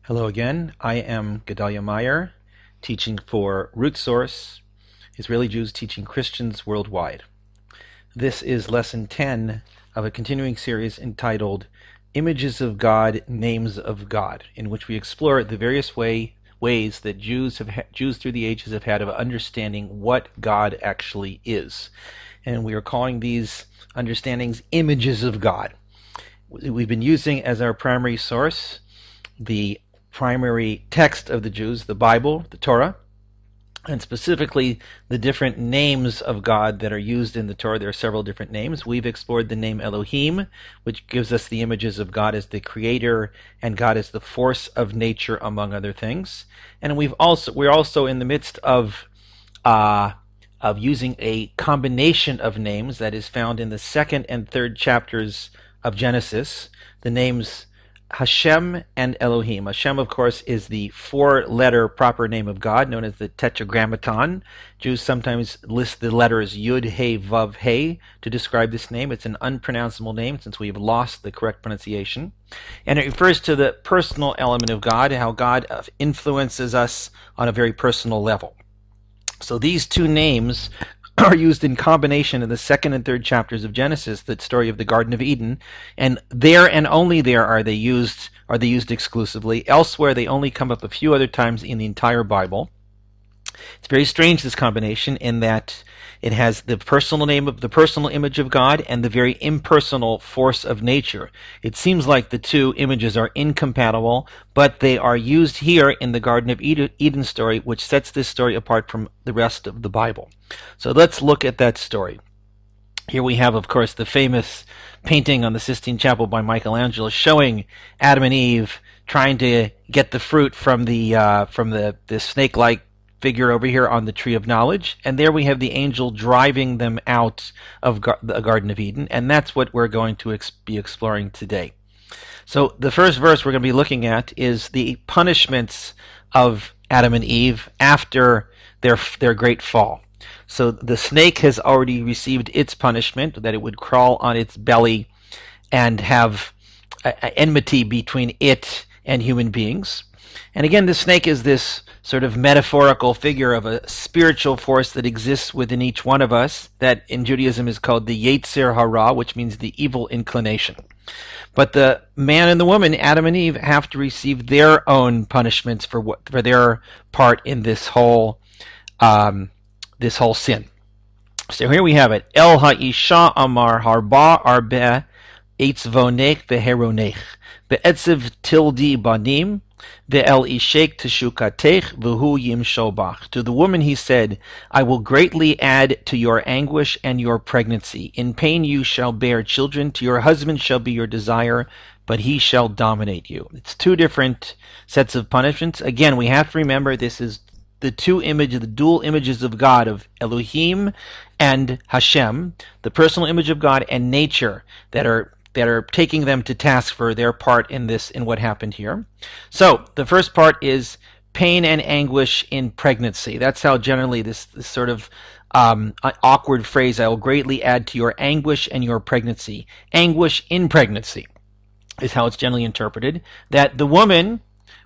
Hello again. I am Gedalia Meyer, teaching for RootSource, Israeli Jews teaching Christians worldwide. This is lesson 10 of a continuing series entitled Images of God, Names of God, in which we explore the various ways that Jews through the ages have had of understanding what God actually is. And we are calling these understandings images of God. We've been using as our primary source the primary text of the Jews, the Bible, the Torah, and specifically the different names of God that are used in the Torah. There are several different names. We've explored the name Elohim, which gives us the images of God as the creator and God as the force of nature, among other things. And we're also in the midst of using a combination of names that is found in the second and third chapters of Genesis, the names Hashem and Elohim. Hashem, of course, is the four-letter proper name of God, known as the Tetragrammaton. Jews sometimes list the letters Yud, He, Vav, He to describe this name. It's an unpronounceable name since we have lost the correct pronunciation. And it refers to the personal element of God, how God influences us on a very personal level. So these two names are used in combination in the second and third chapters of Genesis, the story of the Garden of Eden, and there and only there are they used exclusively. Elsewhere they only come up a few other times in the entire Bible. It's very strange, this combination, in that it has the personal name of the personal image of God and the very impersonal force of nature. It seems like the two images are incompatible, but they are used here in the Garden of Eden story, which sets this story apart from the rest of the Bible. So let's look at that story. Here we have, of course, the famous painting on the Sistine Chapel by Michelangelo showing Adam and Eve trying to get the fruit from the snake-like figure over here on the tree of knowledge, and there we have the angel driving them out of the Garden of Eden, and that's what we're going to be exploring today. So the first verse we're going to be looking at is the punishments of Adam and Eve after their great fall. So the snake has already received its punishment, that it would crawl on its belly and have enmity between it and human beings. And again, the snake is this sort of metaphorical figure of a spiritual force that exists within each one of us, that in Judaism is called the Yetzer Hara, which means the evil inclination. But the man and the woman, Adam and Eve, have to receive their own punishments for their part in this whole sin. So here we have it. El ha'isha amar harba arbe eitzvonech veheronech be'etzev tildi banim ve'el ishek teshukatech v'hu yimshobach. To the woman he said, I will greatly add to your anguish and your pregnancy. In pain you shall bear children. To your husband shall be your desire, but he shall dominate you. It's two different sets of punishments. Again, we have to remember this is the dual images of God, of Elohim and Hashem, the personal image of God and nature, that are taking them to task for their part in what happened here. So the first part is pain and anguish in pregnancy. That's how generally this sort of awkward phrase, I will greatly add to your anguish and your pregnancy. Anguish in pregnancy is how it's generally interpreted, that the woman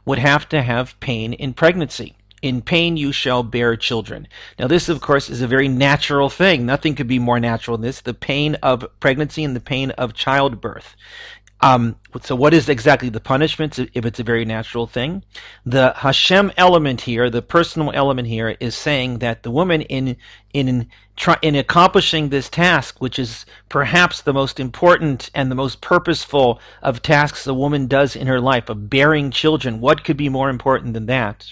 would have to have pain in pregnancy. In pain you shall bear children. Now this, of course, is a very natural thing. Nothing could be more natural than this, the pain of pregnancy and the pain of childbirth. So what is exactly the punishment if it's a very natural thing? The Hashem element here, the personal element here, is saying that the woman in accomplishing this task, which is perhaps the most important and the most purposeful of tasks a woman does in her life, of bearing children, what could be more important than that?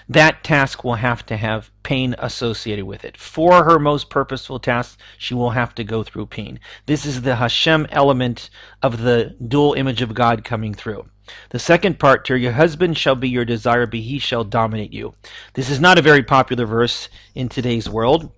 That task will have to have pain associated with it. For her most purposeful tasks, she will have to go through pain. This is the Hashem element of the dual image of God coming through. The second part, to your husband shall be your desire, but he shall dominate you. This is not a very popular verse in today's world,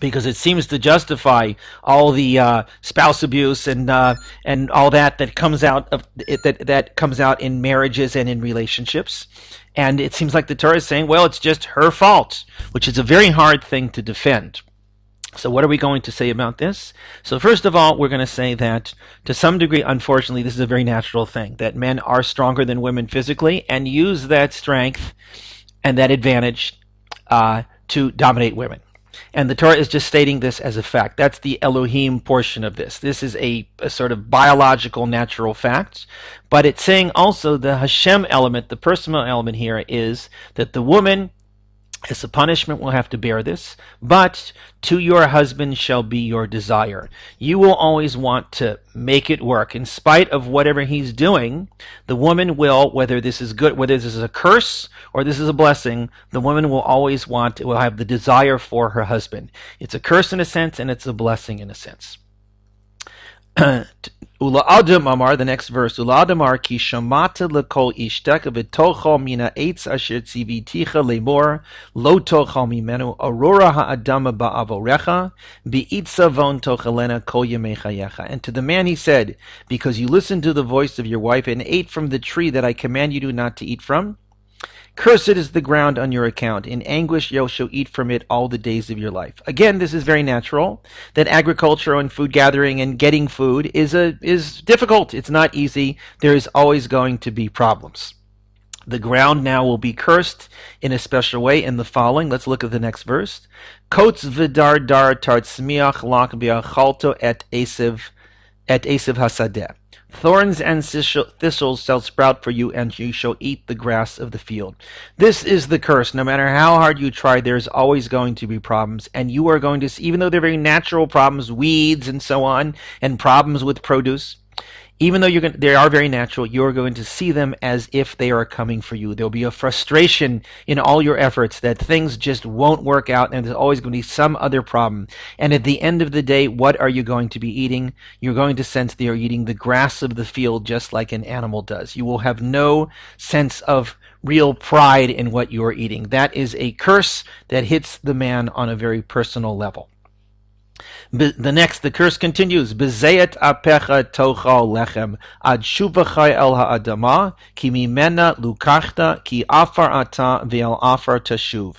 because it seems to justify all the spouse abuse and all that comes out of that comes out in marriages and in relationships. And it seems like the Torah is saying, well, it's just her fault, which is a very hard thing to defend. So what are we going to say about this? So first of all, we're going to say that to some degree, unfortunately, this is a very natural thing, that men are stronger than women physically and use that strength and that advantage to dominate women. And the Torah is just stating this as a fact. That's the Elohim portion of this. This is a sort of biological, natural fact. But it's saying also the Hashem element, the personal element here, is that the woman, as a punishment, will have to bear this, but to your husband shall be your desire. You will always want to make it work. In spite of whatever he's doing, the woman will, whether this is good, whether this is a curse or this is a blessing, the woman will always will have the desire for her husband. It's a curse in a sense, and it's a blessing in a sense. Ula Adam Amar, the next verse, Ula Adam Amar, ki shamata lekol ishteka v'tochal mina eitz asher tziviticha lemor, lo tochal mimenu, aurora ha'adama ba'avorecha, bi'itza von tochalena kol yemei chayecha. And to the man he said, because you listened to the voice of your wife and ate from the tree that I command you not to eat from, cursed is the ground on your account. In anguish you shall eat from it all the days of your life. Again, this is very natural, that agriculture and food gathering and getting food is difficult. It's not easy. There is always going to be problems. The ground now will be cursed in a special way in the following. Let's look at the next verse. Kotz v'dar dar tartzmiach lak bi'achalto et esev hasadeh. Thorns and thistles shall sprout for you, and you shall eat the grass of the field. This is the curse. No matter how hard you try, there's always going to be problems. And you are going to see, even though they're very natural problems, weeds and so on, and problems with produce, even though they are very natural, you're going to see them as if they are coming for you. There'll be a frustration in all your efforts that things just won't work out, and there's always going to be some other problem. And at the end of the day, what are you going to be eating? You're going to sense they are eating the grass of the field just like an animal does. You will have no sense of real pride in what you are eating. That is a curse that hits the man on a very personal level. The curse continues. Bezeit apecha tochal lechem ad shuvachai el ha'adama ki mimena lukachta ki afar ata ve'el afar tashuv.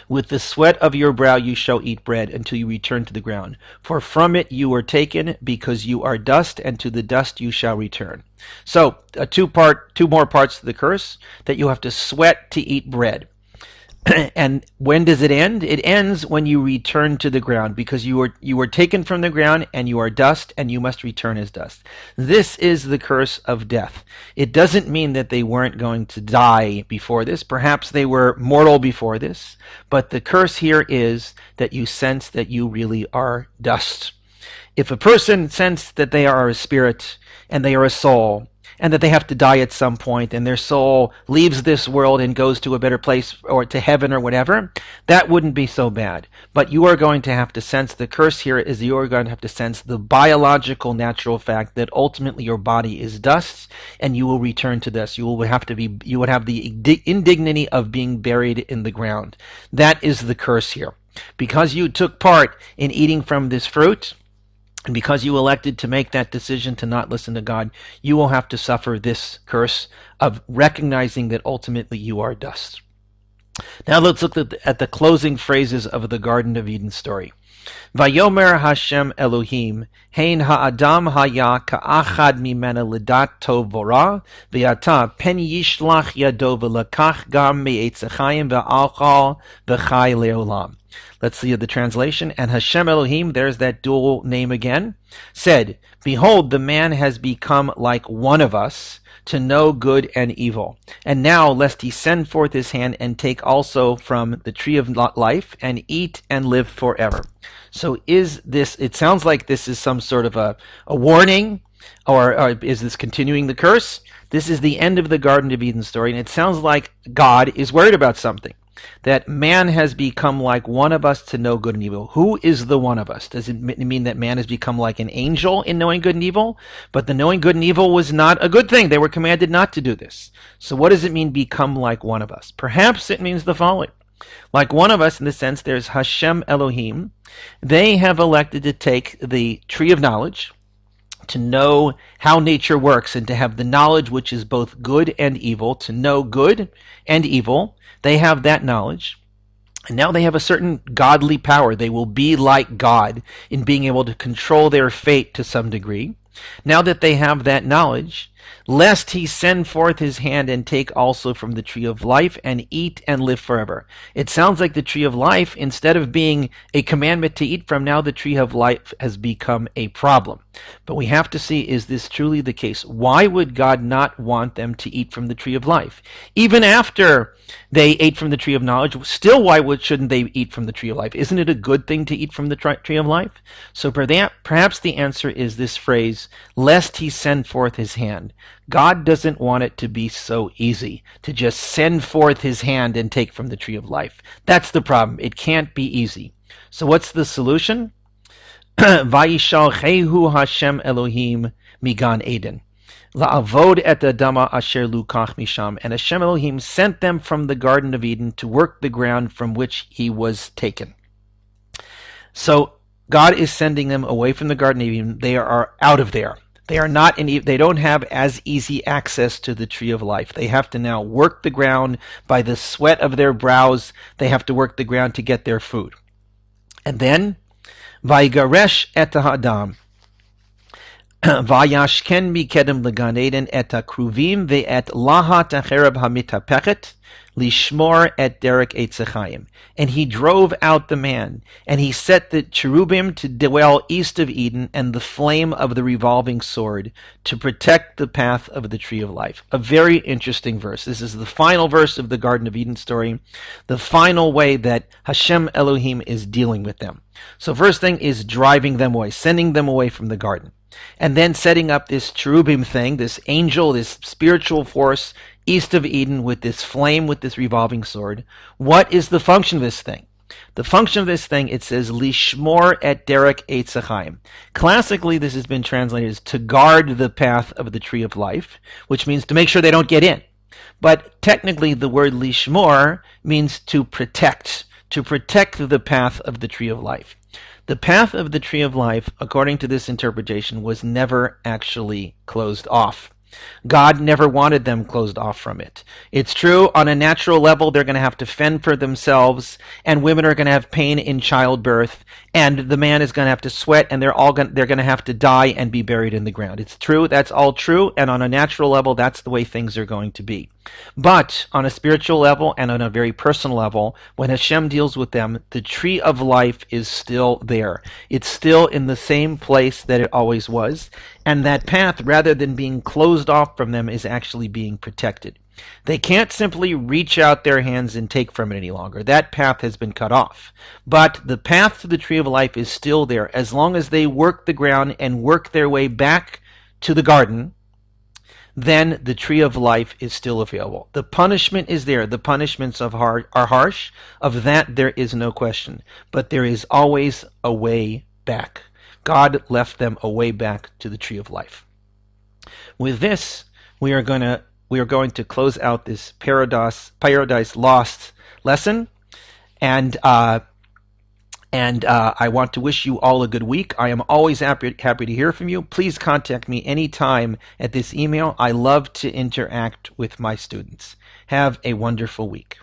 With the sweat of your brow you shall eat bread until you return to the ground. For from it you were taken, because you are dust, and to the dust you shall return. So, two more parts to the curse, that you have to sweat to eat bread. And when does it end? It ends when you return to the ground, because you were taken from the ground, and you are dust, and you must return as dust. This is the curse of death. It doesn't mean that they weren't going to die before this. Perhaps they were mortal before this. But the curse here is that you sense that you really are dust. If a person senses that they are a spirit, and they are a soul, and that they have to die at some point, and their soul leaves this world and goes to a better place, or to heaven or whatever, that wouldn't be so bad. But you are going to have to sense, the curse here is you are going to have to sense the biological, natural fact that ultimately your body is dust, and you will return to this. You would have the indignity of being buried in the ground. That is the curse here. Because you took part in eating from this fruit, and because you elected to make that decision to not listen to God, you will have to suffer this curse of recognizing that ultimately you are dust. Now let's look at the closing phrases of the Garden of Eden story. Vayomer Hashem Elohim, Hein ha'adam haya ka'achad mimena ledat tov v'ra, ve'ata pen yishlach yado v'lakach gam me'etz chayim ve'alchal v'chai le'olam. Let's see the translation. And Hashem Elohim, there's that dual name again, said, Behold, the man has become like one of us, to know good and evil. And now, lest he send forth his hand and take also from the tree of life, and eat and live forever. So it sounds like this is some sort of a warning, or is this continuing the curse? This is the end of the Garden of Eden story, and it sounds like God is worried about something. That man has become like one of us to know good and evil. Who is the one of us? Does it mean that man has become like an angel in knowing good and evil? But the knowing good and evil was not a good thing. They were commanded not to do this. So what does it mean, become like one of us? Perhaps it means the following. Like one of us, in the sense there's Hashem Elohim. They have elected to take the tree of knowledge, to know how nature works, and to have the knowledge which is both good and evil, to know good and evil. They have that knowledge. And now they have a certain godly power. They will be like God in being able to control their fate to some degree. Now that they have that knowledge, lest he send forth his hand and take also from the tree of life and eat and live forever. It sounds like the tree of life, instead of being a commandment to eat from, now the tree of life has become a problem. But we have to see, is this truly the case? Why would God not want them to eat from the tree of life? Even after they ate from the tree of knowledge, still shouldn't they eat from the tree of life? Isn't it a good thing to eat from the tree of life? So perhaps the answer is this phrase, lest he send forth his hand. God doesn't want it to be so easy to just send forth his hand and take from the tree of life. That's the problem. It can't be easy. So what's the solution? Vayishalchehu Hashem Elohim migan Eden. La'avod et adama asher lukach misham. And Hashem Elohim sent them from the Garden of Eden to work the ground from which he was taken. So God is sending them away from the Garden of Eden. They are out of there. They are not in. They don't have as easy access to the tree of life. They have to now work the ground by the sweat of their brows. They have to work the ground to get their food. And then, Vaygaresh et ha'adam, Vayashken mikedem legan Eden et hakruvim ve'et lahat achereb hamitapechet lishmor et derek eitzachayim. And he drove out the man, and he set the cherubim to dwell east of Eden, and the flame of the revolving sword to protect the path of the tree of life. A very interesting verse. This is the final verse of the Garden of Eden story, the final way that Hashem Elohim is dealing with them. So first thing is driving them away, sending them away from the garden. And then setting up this cherubim thing, this angel, this spiritual force east of Eden with this flame, with this revolving sword. What is the function of this thing? The function of this thing, it says, Lishmor et derek eitzachayim. Classically, this has been translated as to guard the path of the tree of life, which means to make sure they don't get in. But technically, the word lishmor means to protect the path of the tree of life. The path of the tree of life, according to this interpretation, was never actually closed off. God never wanted them closed off from it. It's true, on a natural level, they're going to have to fend for themselves, and women are going to have pain in childbirth, and the man is going to have to sweat, and they're going to have to die and be buried in the ground. It's true, that's all true, and on a natural level, that's the way things are going to be. But on a spiritual level and on a very personal level, when Hashem deals with them, the tree of life is still there. It's still in the same place that it always was, and that path, rather than being closed off from them, is actually being protected. They can't simply reach out their hands and take from it any longer. That path has been cut off. But the path to the tree of life is still there. As long as they work the ground and work their way back to the garden, then the tree of life is still available. The punishment is there. The punishments are harsh. Of that, there is no question. But there is always a way back. God left them a way back to the tree of life. With this, we are going to close out this Paradise Lost lesson, and I want to wish you all a good week. I am always happy to hear from you. Please contact me anytime at this email. I love to interact with my students. Have a wonderful week.